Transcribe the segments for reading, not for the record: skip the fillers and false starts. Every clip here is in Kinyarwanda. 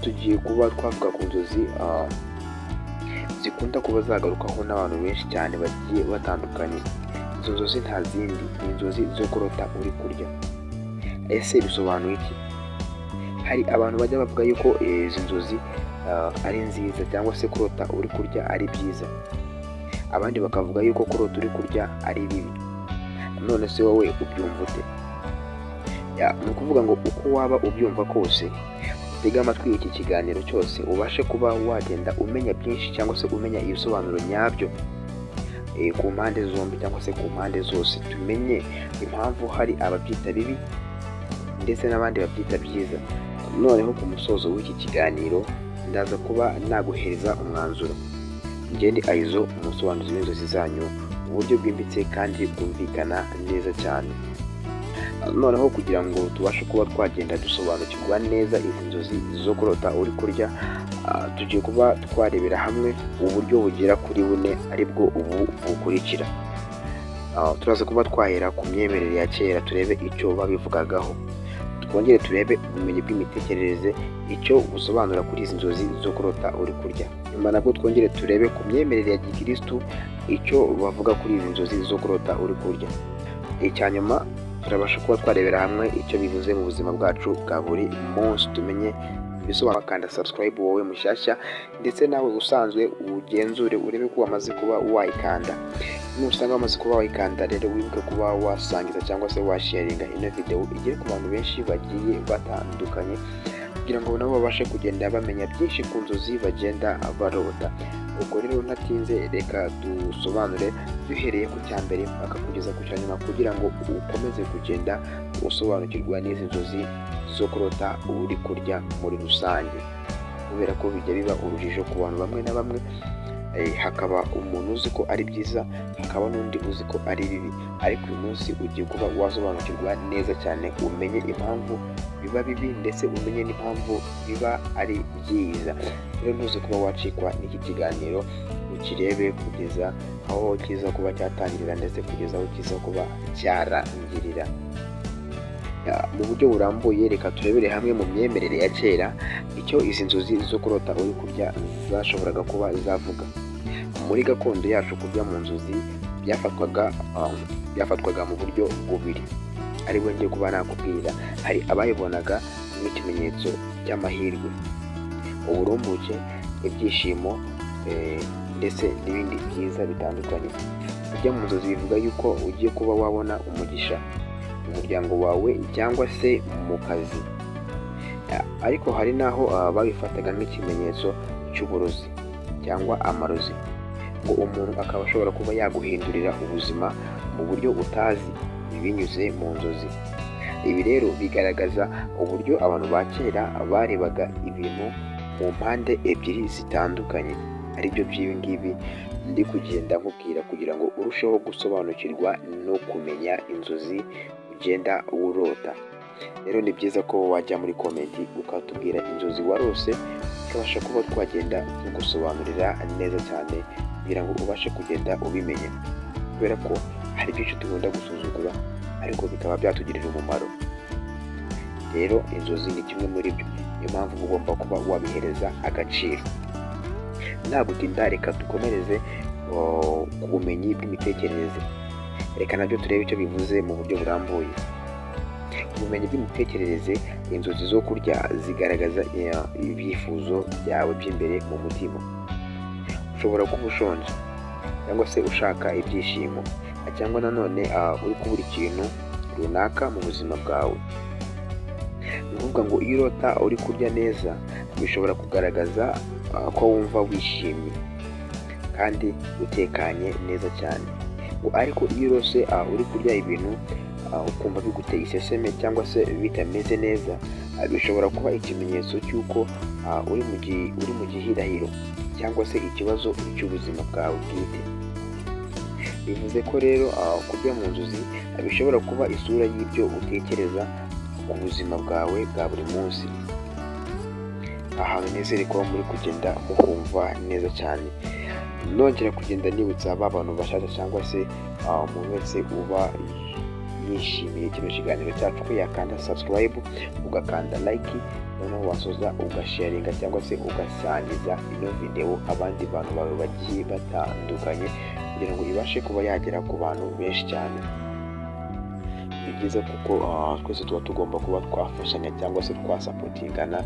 tugiye kuba twavuga ku nzozi zikunda kuba zagarukaho n'abantu benshi cyane bagiye batandukanye. Izo nzozi nta zindi, ni inzozi zo kurota uri kurya. Ese bisobanuye iki? Hari abantu bajya bavuga yuko izi nzozi ari nziza cyangwa se kurota uri kurya ari byiza, abandi bakavuga yuko kurota uri kurya ari bibi. None se wowe ubyumva ute? Ni ukuvuga ngo uko waba ubyumva kose, utege amatwi iki kiganiro cyose ubashe kuba wagenda umenya byinshi cyangwa se umenya ibisobanuro nyabyo ku mpande zombi cyangwa se ku mpande zose, tumenye impamvu hari ababyita bibi ndetse n'abandi babyita byiza. Noneho ku musozo w'iki kiganiro ndaza kuba naguhereza umwanzuro. Ngende Aizo, umusobanuzi w'inzozi zanyu mu buryo bwimbitse kandi bwumvikana neza cyane. Noneho kugira ngo tubashe kuba twagenda dusobanukirwa neza izi nzozi zo kurota uri kurya, tugiye kuba twarebera hamwe uburyo bugera kuri bune aribwo ubu bukurikira. Turaza kuba twahera ku myemerere ya kera turebe icyo babivugagaho, twongere turebe ubumenyi bw'imitekerereze icyo busobanura kuri izi nzozi zo kurota uri kurya. Nyuma nabwo twongere turebe ku myemerere ya gikristu icyo bavuga kuri izi nzozi zo kurota uri kurya. Icya nyuma turabasha kuba twarebera hamwe icyo bivuze mu buzima bwacu bwa buri munsi, tumenye ibisobanuro. Kanda subscribe wowe mushyashya, ndetse nawe usanzwe ugenzure urebe ko wamaze kuba wayikanda. Nusanga wamaze kuba wayikanda rero wibuke kuba wasangiza cyangwa se washaringa ino video igere ku bantu benshi bagiye batandukanye, kugira ngo nabo babashe kugenda bamenya byinshi ku nzozi bagenda barota. Ubwo rero ntatinze reka dusobanure duhereye ku cya mbere mpaka kugeza ku cya nyuma, kugira ngo ukomeze kugenda usobanukirwa n'izi nzozi zo kurota uri kurya muri rusange, kubera ko bijya biba urujijo ku bantu bamwe na bamwe. Hakaba umuntu uzi ko ari byiza, hakaba n'undi uzi ko ari bibi, ariko uyu munsi ugiye kuba wasobanukirwa neza cyane, umenye impamvu biba bibi ndetse umenye n'impamvu biba ari byiza. Rero ntuze kuba wacikwa n'iki kiganiro, ukirebe kugeza aho kiza kuba cyatangirira ndetse kugeza aho kiza kuba cyarangirira. Mu buryo burambuye reka turebere hamwe mu myemerere ya kera icyo izi nzozi zo kurota uri kurya zashoboraga kuba zavuga. Muri gakondo yacu kurya mu nzozi byafatwaga mu buryo bubiri, ari bwo ngiye kuba nakubwira. Hari abayibonaga nk'ikimenyetso cy'amahirwe, uburumbuke, ibyishimo ndetse n'ibindi byiza bitandukanye. Kurya mu nzozi bivuga yuko ugiye kuba wabona umugisha mu muryango wawe cyangwa se mu kazi, ariko hari n'aho babifataga nk'ikimenyetso cy'uburozi cyangwa amarozi, ngo umuntu akaba ashobora kuba yaguhindurira ubuzima mu buryo utazi binyuze mu nzozi. Ibi rero bigaragaza uburyo abantu ba kera barebaga ibintu mu mpande ebyiri zitandukanye, aribyo by'ibi ngibi ndi kugenda nkubwira kugira ngo urusheho gusobanukirwa no kumenya inzozi ugenda urota. Rero ni byiza ko wajya muri komenti ukatubwira inzozi warose, tukabasha kuba twagenda tugusobanurira neza cyane kugira ngo ubashe kugenda ubimenya, kubera ko hari byinshi tugomba gusuzugura ariko bikaba byatugirira umumaro. Rero inzozi ni kimwe muri byo, niyo mpamvu ugomba kuba wabihereza agaciro. Nta gutinda reka dukomereze ku bumenyi bw'imitekerereze. Reka nabyo turebe icyo bivuze mu buryo burambuye. Ubumenyi bw'imitekerereze, inzozi zo kurya zigaragaza ibyifuzo byawe by'imbere mu mutima. Ushobora kuba ushonje cyangwa se ushaka ibyishimo, cyangwa nanone uri kubura ikintu runaka mu buzima bwawe. Ni ukuvuga ngo iyo urota uri kurya neza bishobora kugaragaza ko wumva wishimye kandi utekanye neza cyane. Ariko iyo urose uri kurya ibintu ukumva biguteye iseseme cyangwa se bitameze neza, bishobora kuba ikimenyetso cy'uko uri mu gihirahiro cyangwa se ikibazo cy'ubuzima bwawe bwite. Bivuze ko rero kurya mu nzozi bishobora kuba isura y'ibyo utekereza ku buzima bwawe bwa buri munsi. Ahantu nizere ko muri kugenda mukumva neza cyane. Nongera kugenda nibutsa ba bantu bashaka cyangwa se umuntu wese uba yishimiye kino kiganiro cyacu ko yakanda subscribe, ugakanda like noneho wasoza ugasharinga cyangwa se ugasangiza ino video abandi bantu bawe bagiye batandukanye kugira ngo ibashe kuba yagera ku bantu benshi cyane. Ni byiza kuko twese tuba tugomba kuba twafashanya cyangwa se twasapotingana.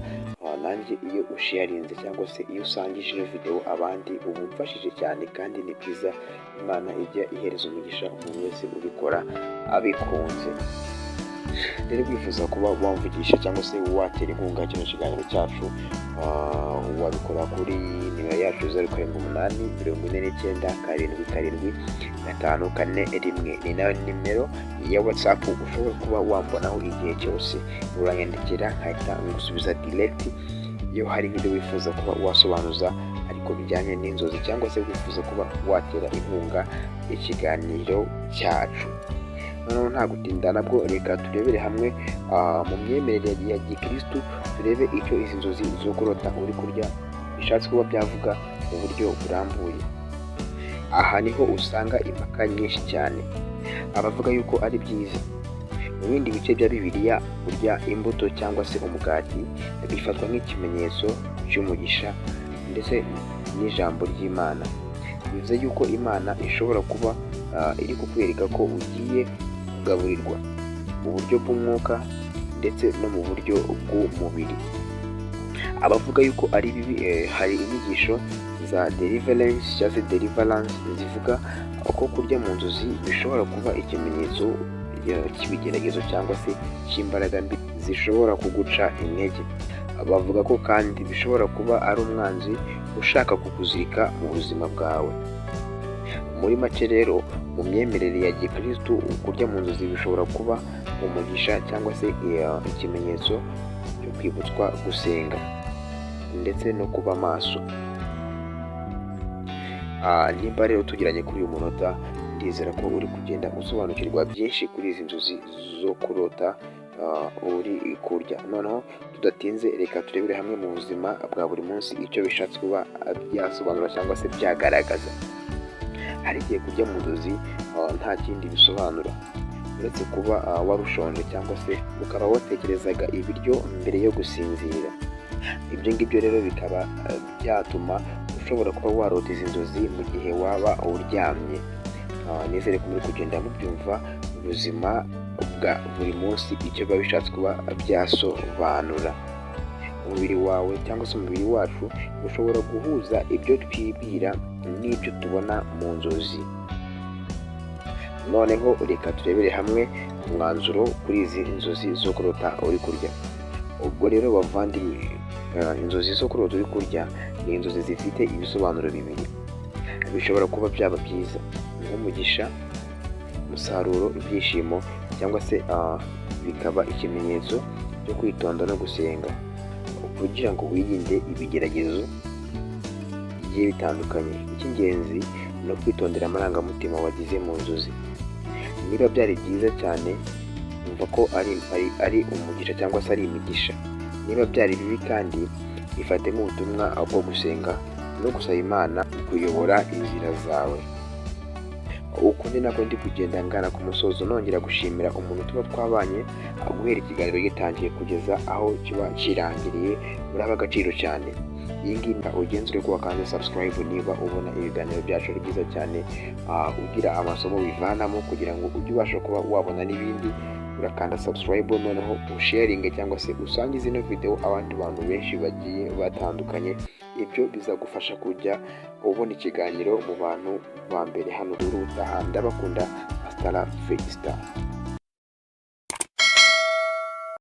Nanjye iyo usharinze cyangwa se iyo usangije ino video abandi uba umfashije cyane, kandi ni byiza. Imana ijya ihereza umugisha umuntu wese ubikora abikunze. Rero wifuza kuba wamvugisha cyangwa se watera inkunga kino kiganiro cyacu, wabikora kuri nimero yacu 0784477754. ni nayo nimero ya WhatsApp ushobora kuba wambonaho igihe cyose, uranyandikira nkahita ngusubiza direct iyo hari video wifuza kuba wasobanuza ariko bijyanye n'inzozi, cyangwa se wifuza kuba watera inkunga ikiganiro cyacu. Noneho nta gutinda nabwo, reka turebere hamwe mu myemerere ya gikristu, turebe icyo izi nzozi zo kurota uri kurya bishatse kuba byavuga mu buryo burambuye. Aha niho usanga impaka nyinshi cyane. Abavuga yuko ari byiza mu bindi bice bya Bibiliya kurya imbuto cyangwa se umugati bifatwa nk'ikimenyetso cy'umugisha ndetse n'ijambo ry'Imana. Bivuze yuko Imana ishobora kuba iri kukwereka ko ugiye kugaburirwa mu buryo bw'umwuka ndetse no mu buryo bw'umubiri. Abavuga yuko ari bibi, hari inyigisho za deliverance zivuga ko kurya mu nzozi bishobora kuba ikimenyetso cy'ibigeragezo cyangwa se cy'imbaraga mbi zishobora kuguca intege. Bavuga ko kandi bishobora kuba ari umwanzi ushaka kukuzirika mu buzima bwawe. Muri make rero, mu myemerere ya gikristu kurya mu nzozi bishobora kuba umugisha cyangwa se ikimenyetso cyo kwibutswa gusenga ndetse no kuba maso. Nimba rero tugiranye kuri uyu munota, ndizera ko uri kugenda usobanukirwa byinshi kuri izi nzozi zo kurota uri kurya. Noneho tudatinze, reka turebere hamwe mu buzima bwa buri munsi icyo bishatse kuba byasobanura cyangwa se byagaragaza. Hari igihe kurya mu nzozi nta kindi bisobanura uretse kuba warushonje cyangwa se ukaba watekerezaga ibiryo mbere yo gusinzira. Ibyo ngibyo rero bikaba byatuma ushobora kuba warota izi nzozi mu gihe waba uryamye. Nizere ko muri kugenda mubyumva ubuzima bwa buri munsi icyo biba bishatse kuba byasobanura. Umubiri wawe cyangwa se umubiri wacu ushobora guhuza ibyo twibwira n'ibyo tubona mu nzozi. Noneho reka turebere hamwe umwanzuro kuri izi nzozi zo kurota uri kurya. Ubwo rero bavandimwe, inzozi zo kurota uri kurya ni inzozi zifite ibisobanuro bibiri. Bishobora kuba byaba byiza nk'umugisha, umusaruro, ibyishimo, cyangwa se bikaba ikimenyetso cyo kwitonda no gusenga kugira ngo wirinde ibigeragezo bigiye bitandukanye. Icy'ingenzi ni kwitondera amarangamutima wagize mu nzozi. Niba byari byiza cyane, umva ko ari umugisha cyangwa se ari imigisha. Niba byari bibi kandi ifatemo ubutumwa bwo gusenga no gusaba Imana kuyobora inzira zawe. Uko ni nako ndi kugenda ngana ku musozo, nongera gushimira umuntu tuba twabanye guhera ikiganiro gitangiye kugeza aho kiba kirangiriye. Uraba agaciro cyane. Iyi ngiyi ugenzure ko wakanze subscribe niba ubona ibiganiro byacu ari byiza cyane, ugira amasomo bivanamo kugira ngo ujye ubasha kuba wabona n'ibindi. Urakanda subscribe, noneho usharinge cyangwa se usangize ino video abandi bantu benshi bagiye batandukanye. Ibyo bizagufasha kujya ubona ikiganiro mu bantu ba mbere hano. Ndabakunda. Hasta la vista.